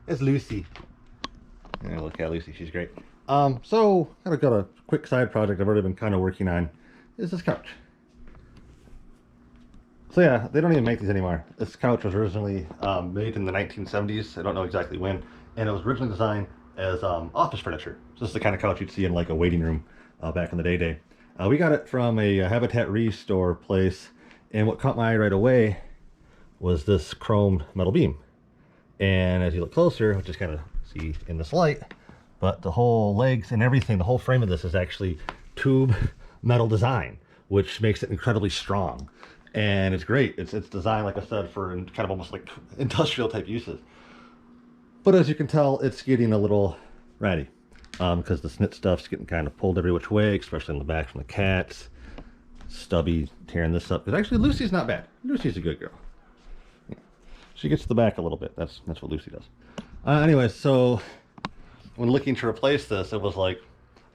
It's Lucy. Yeah, look at Lucy, she's great. So I've got a quick side project I've already been kind of working on. Is this couch. So yeah, they don't even make these anymore. This couch was originally made in the 1970s. I don't know exactly when, and it was originally designed as office furniture. So this is the kind of couch you'd see in like a waiting room back in the day. We got it from a Habitat Restore place, and what caught my eye right away was this chromed metal beam. And as you look closer, which is kind of see in this light, but the whole legs and everything, the whole frame of this is actually tube metal design, which makes it incredibly strong. And it's great. It's designed, like I said, for kind of almost like industrial type uses. But as you can tell, it's getting a little ratty because the snit stuff's getting kind of pulled every which way, especially in the back from the cats. Stubby tearing this up. Because actually, Lucy's not bad. Lucy's a good girl. She gets to the back a little bit. That's what Lucy does. Anyways, so when looking to replace this, it was like,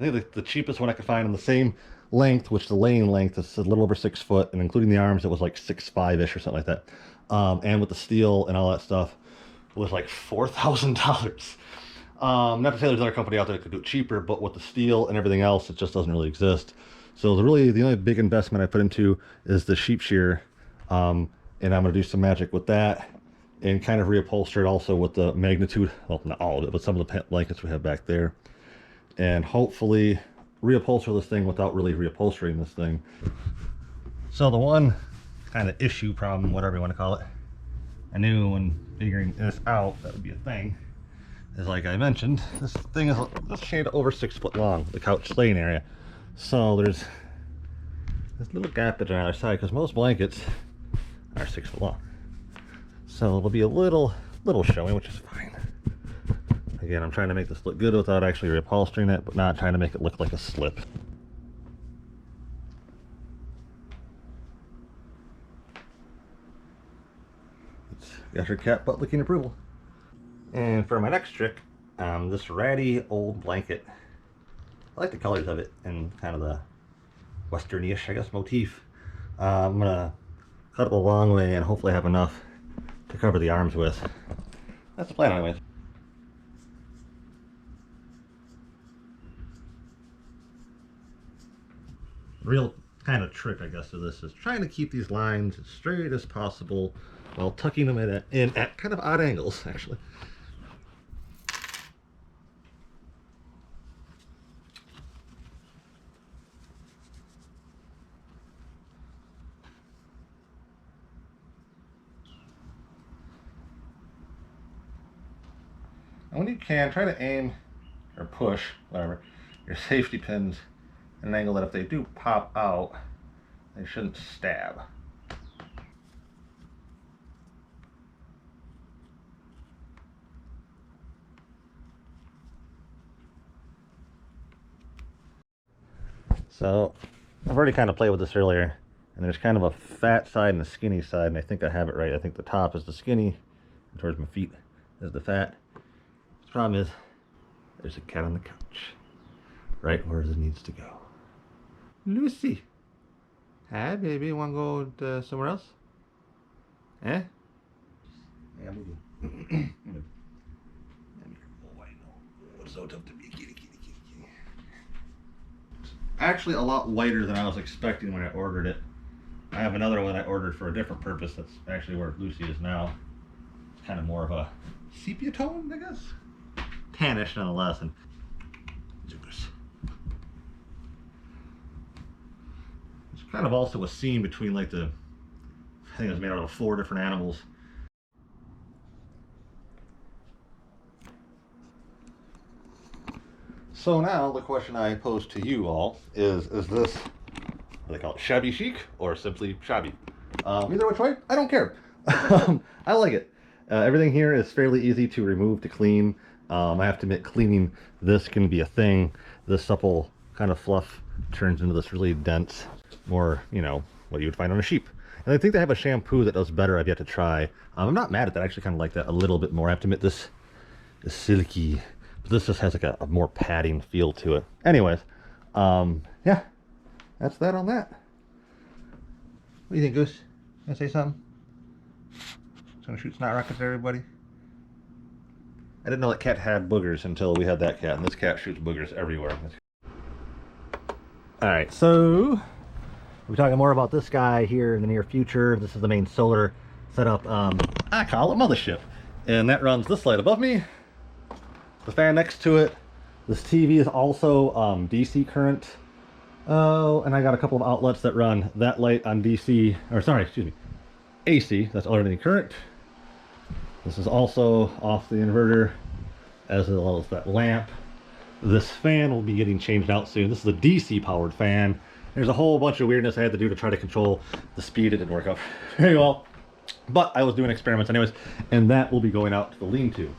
I think the cheapest one I could find in the same length, which the laying length is a little over 6 foot, and including the arms, it was like 6'5" ish or something like that. And with the steel and all that stuff, it was like $4,000. Not to say there's another company out there that could do it cheaper, but with the steel and everything else, it just doesn't really exist. So the only big investment I put into is the sheep shear, and I'm going to do some magic with that and kind of reupholster it also with the magnitude, well, not all of it, but some of the blankets we have back there, and hopefully reupholster this thing without really reupholstering this thing. So the one kind of issue, problem, whatever you want to call it, I knew when figuring this out that would be a thing, is like I mentioned, this thing is this shade over 6 foot long, the couch laying area. So there's this little gap at the other side because most blankets are 6 foot long. So it'll be a little showing, which is fine. Again, I'm trying to make this look good without actually reupholstering it, but not trying to make it look like a slip. It's got her cat butt licking approval. And for my next trick, this ratty old blanket. I like the colors of it and kind of the westerny-ish, I guess, motif. I'm gonna cut it a long way and hopefully have enough to cover the arms with. That's the plan anyways. Real kind of trick, I guess, to this is trying to keep these lines as straight as possible while tucking them in at kind of odd angles, actually. And when you can, try to aim or push, whatever, your safety pins at an angle that if they do pop out, they shouldn't stab. So I've already kind of played with this earlier, and there's kind of a fat side and a skinny side, and I think I have it right. I think the top is the skinny, and towards my feet is the fat. The problem is there's a cat on the couch, right where it needs to go. Lucy. Hi, baby. Want to go somewhere else? Eh? Yeah, I'm moving. Oh, I know. It's so tough to be kitty, kitty, kitty, kitty. Actually, a lot whiter than I was expecting when I ordered it. I have another one I ordered for a different purpose. That's actually where Lucy is now. It's kind of more of a sepia tone, I guess. Tannish nonetheless. And it's kind of also a scene between like I think it was made out of 4 different animals. So now the question I pose to you all is this, what do they call it, shabby chic or simply shabby? Either which way, I don't care. I like it. Everything here is fairly easy to remove, to clean. I have to admit, cleaning this can be a thing. This supple kind of fluff turns into this really dense, more, you know, what you would find on a sheep. And I think they have a shampoo that does better. I've yet to try. I'm not mad at that. I actually kind of like that a little bit more. I have to admit, this is silky. But this just has like a more padding feel to it. Anyways, yeah, that's that on that. What do you think, Goose? Gonna say something? Just gonna shoot snot rockets at everybody? I didn't know that cat had boogers until we had that cat, and this cat shoots boogers everywhere. All right, so we're talking more about this guy here in the near future. This is the main solar setup. I call it mothership, and that runs this light above me, the fan next to it. This TV is also DC current. Oh, and I got a couple of outlets that run that light on DC, or sorry, excuse me, AC. That's alternating current. This is also off the inverter, as well as that lamp. This fan will be getting changed out soon. This is a DC powered fan. There's a whole bunch of weirdness I had to do to try to control the speed. It didn't work out very well, but I was doing experiments anyways, and that will be going out to the lean-to.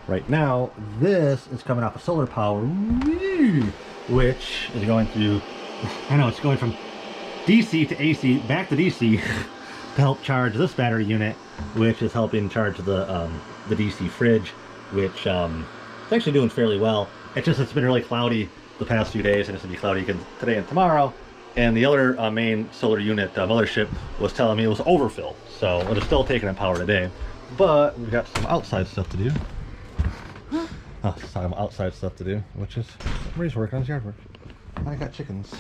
Right now, this is coming off of solar power, which is going through, I know it's going from DC to AC, back to DC, to help charge this battery unit, which is helping charge the DC fridge, which it's actually doing fairly well. It's been really cloudy the past few days, and it's gonna be cloudy again today and tomorrow. And the other main solar unit mothership was telling me it was overfill, so it is still taking in power today. But we've got some outside stuff to do. Some outside stuff to do, which is Marie's working on his yard work. I got chickens.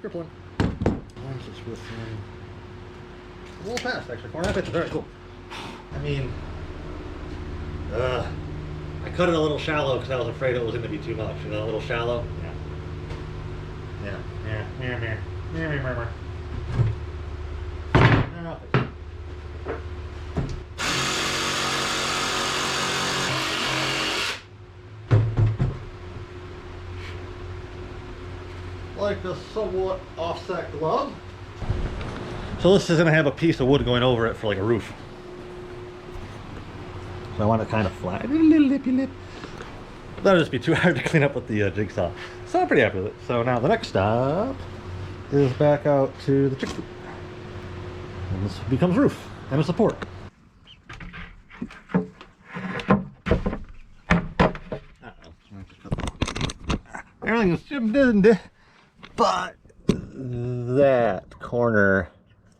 Crippling. Orange is with a little fast, actually. 4.5 inches, very cool. I mean, I cut it a little shallow because I was afraid it was going to be too much. You know, a little shallow. Like a somewhat offset glove. So this is going to have a piece of wood going over it for like a roof. So I want it kind of flat. That'll just be too hard to clean up with the jigsaw. So I'm pretty happy with it. So now the next stop is back out to the chicken coop. And this becomes roof and a support. Everything is jimmed, but that corner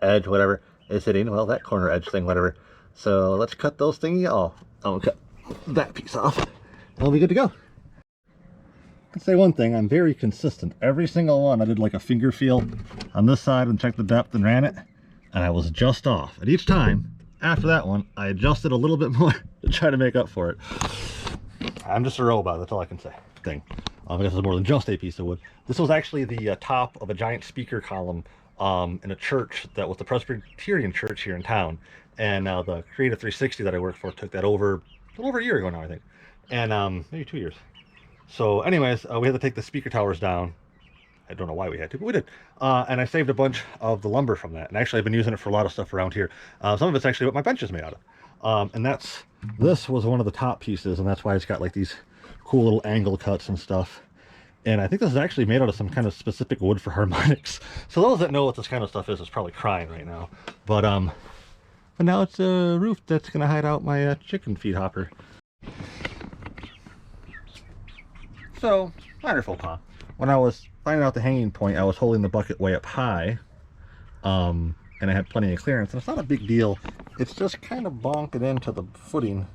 edge, whatever, is hitting, well, that corner edge thing, whatever. So let's cut those thingy off. I'll cut that piece off, and we'll be good to go. I can say one thing, I'm very consistent. Every single one, I did like a finger feel on this side and checked the depth and ran it, and I was just off. And each time, after that one, I adjusted a little bit more to try to make up for it. I'm just a robot, that's all I can say. Thing. This is more than just a piece of wood. This was actually the top of a giant speaker column in a church that was the Presbyterian church here in town. And the Creative 360 that I worked for took that over a little over a year ago now, I think. And maybe 2 years. So anyways, we had to take the speaker towers down. I don't know why we had to, but we did. And I saved a bunch of the lumber from that. And actually I've been using it for a lot of stuff around here. Some of it's actually what my bench is made out of. And this was one of the top pieces, and that's why it's got like these cool little angle cuts and stuff. And I think this is actually made out of some kind of specific wood for harmonics. So those that know what this kind of stuff is probably crying right now. But now it's a roof that's gonna hide out my chicken feed hopper. So minor faux pas. When I was finding out the hanging point, I was holding the bucket way up high, and I had plenty of clearance. And it's not a big deal. It's just kind of bonking into the footing.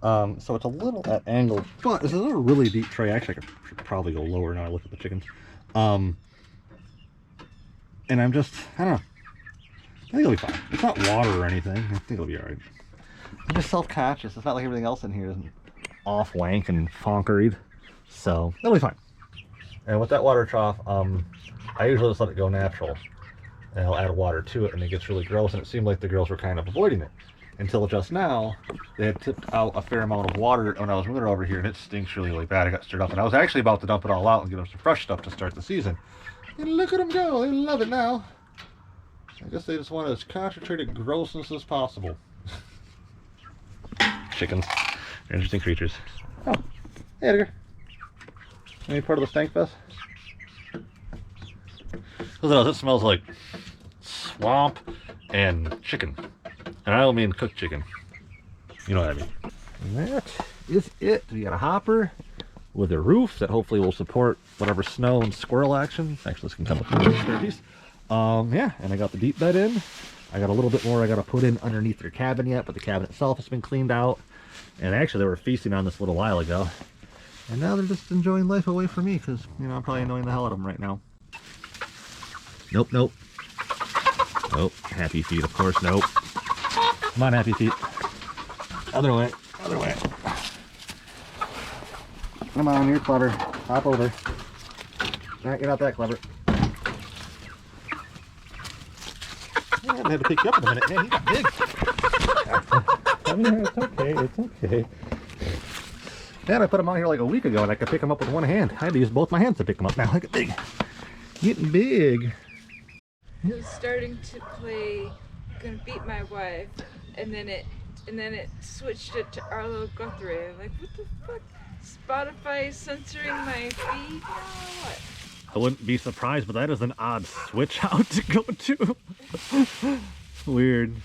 So it's a little at angle, but this is a really deep tray. Actually, I should probably go lower now I look at the chickens. And I'm just, I don't know. I think it'll be fine. It's not water or anything. I think it'll be alright. I'm just self-conscious. It's not like everything else in here isn't off wank and fonkeried. So it'll be fine. And with that water trough, I usually just let it go natural. And I'll add water to it and it gets really gross, and it seemed like the girls were kind of avoiding it. Until just now, they had tipped out a fair amount of water when I was moving it over here, and it stinks really, really bad. I got stirred up, and I was actually about to dump it all out and get them some fresh stuff to start the season. And look at them go. They love it now. I guess they just want as concentrated grossness as possible. Chickens. They're interesting creatures. Oh, hey Edgar. Any part of the stank fest? It smells like swamp and chicken. And I don't mean cooked chicken. You know what I mean. And that is it. We got a hopper with a roof that hopefully will support whatever snow and squirrel action. Actually, this can come with a spare piece. Yeah, and I got the deep bed in. I got a little bit more I got to put in underneath their cabin yet, but the cabin itself has been cleaned out. And actually, they were feasting on this a little while ago. And now they're just enjoying life away from me because, you know, I'm probably annoying the hell out of them right now. Nope, nope. Nope. Happy feet, of course, nope. Come on, happy feet. Other way, other way. Come on, you're clever. Hop over. Alright, you're not that clever. Yeah, I had to pick you up in a minute. Man, you got big. It's okay, it's okay. Man, I put him out here like a week ago and I could pick him up with one hand. I had to use both my hands to pick him up now. Look at big. Getting big. I was starting to play Gonna Beat My Wife, and then it switched it to Arlo Guthrie. I'm like, what the fuck? Spotify censoring my feed now? What? I wouldn't be surprised, but that is an odd switch out to go to. Weird.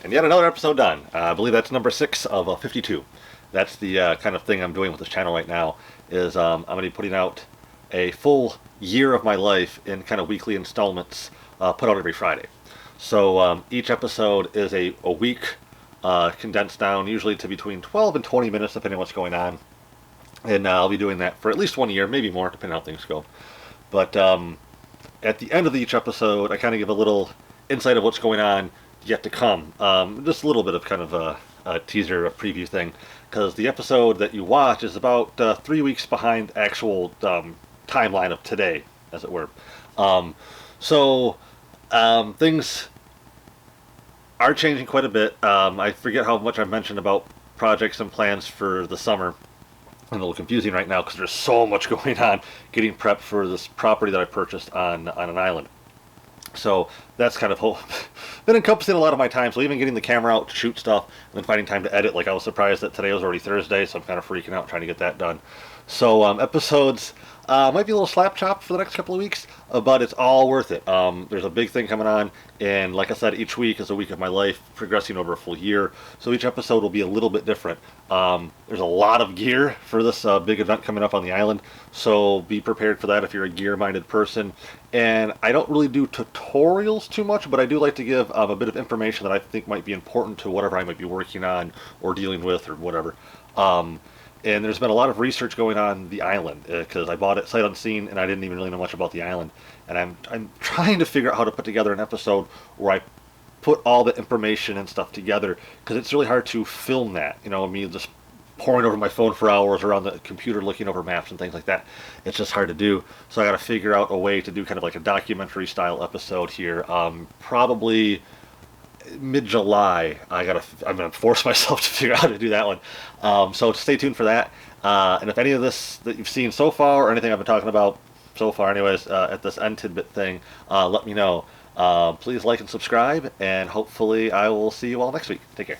And yet another episode done. I believe that's number 6 of 52. That's the kind of thing I'm doing with this channel right now, is I'm going to be putting out a full year of my life in kind of weekly installments, put out every Friday. So each episode is a week condensed down, usually to between 12 and 20 minutes, depending on what's going on. And I'll be doing that for at least 1 year, maybe more, depending on how things go. But at the end of each episode, I kind of give a little insight of what's going on yet to come. Just a little bit of kind of a teaser, a preview thing, because the episode that you watch is about 3 weeks behind actual timeline of today, as it were. Things are changing quite a bit. I forget how much I mentioned about projects and plans for the summer. I'm a little confusing right now because there's so much going on getting prepped for this property that I purchased on an island. So that's kind of been encompassing a lot of my time. So even getting the camera out to shoot stuff and then finding time to edit, like I was surprised that today was already Thursday, so I'm kind of freaking out trying to get that done. So episodes might be a little slap chop for the next couple of weeks, but it's all worth it. There's a big thing coming on, and like I said, each week is a week of my life progressing over a full year. So each episode will be a little bit different. There's a lot of gear for this big event coming up on the island, so be prepared for that if you're a gear-minded person. And I don't really do tutorials too much, but I do like to give a bit of information that I think might be important to whatever I might be working on or dealing with or whatever. And there's been a lot of research going on the island because I bought it sight unseen and I didn't even really know much about the island. And I'm trying to figure out how to put together an episode where I put all the information and stuff together, because it's really hard to film that. You know, me just poring over my phone for hours or on the computer looking over maps and things like that. It's just hard to do. So I got to figure out a way to do kind of like a documentary style episode here. Probably mid-July. I'm gonna force myself to figure out how to do that one. So stay tuned for that. And if any of this that you've seen so far, or anything I've been talking about so far anyways, at this end tidbit thing, let me know. Please like and subscribe, and hopefully I will see you all next week. Take care.